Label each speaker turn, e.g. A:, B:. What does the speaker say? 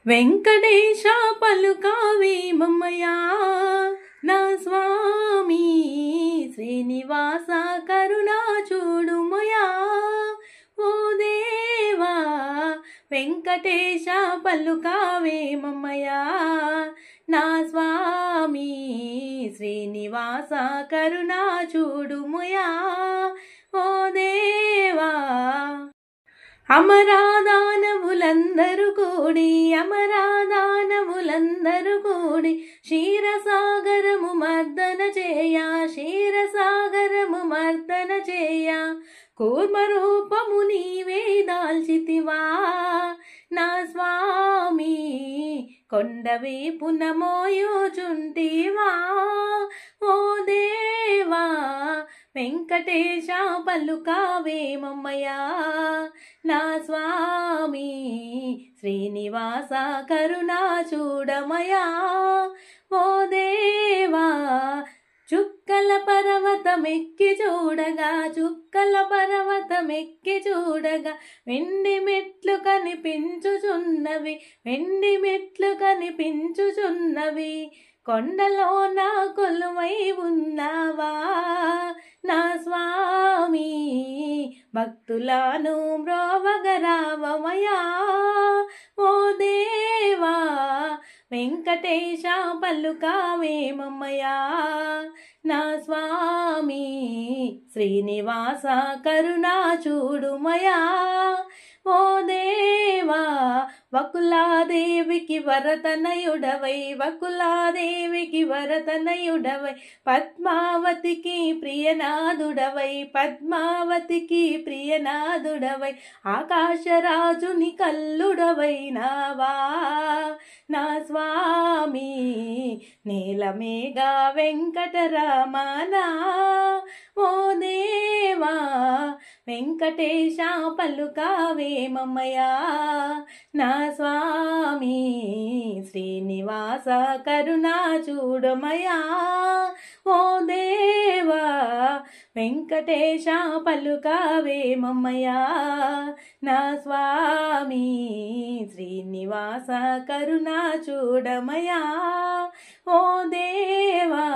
A: వెంకటేశ పలుకావే మమ్మయా నా స్వామి, శ్రీనివాస కరుణా చూడుమయా ఓ దేవా. వెంకటేశ పలుకావే మమ్మయా నా స్వామి, శ్రీనివాస కరుణా చూడుమయా ఓ దేవా. అమరాదానవులందరూ కూడి క్షీరసాగరము మర్దన చేయ కూర్మరూపము నీవే దాల్చితివా నా స్వామి, కొండవీపున మోయుచుంటివా ఓ దేవా. వెంకటేశ పలుకావే మమ్మయా నా స్వామి, శ్రీనివాస కరుణా చూడమయా ఓ దేవా. చుక్కల పర్వతమెక్కి చూడగా వెండి మెట్లు కనిపించుచున్నవి కొండలో నా కొలువై ఉన్నావా నా స్వామి, భక్తులను మ్రోవగరావమయా ఓ దేవా. వెంకటేశ పలుకావే మమ్మయా నా స్వామి, శ్రీనివాస కరుణా చూడుమయా ఓ దేవా. వకులాదేవికి వరతనయుడవై పద్మావతికి ప్రియనాదుడవై ఆకాశరాజుని కల్లుడవైనావా నా స్వామి, నీలమేఘ వెంకటరమణ ఓ దేవా. వెంకటేశ పలుకావే మమ్మయా నా స్వామి, శ్రీనివాస కరుణా చూడమయా ఓ దేవా. వెంకటేశ పలుకావే మమ్మయా నా స్వామి, శ్రీనివాస కరుణా చూడమయా ఓ దేవా.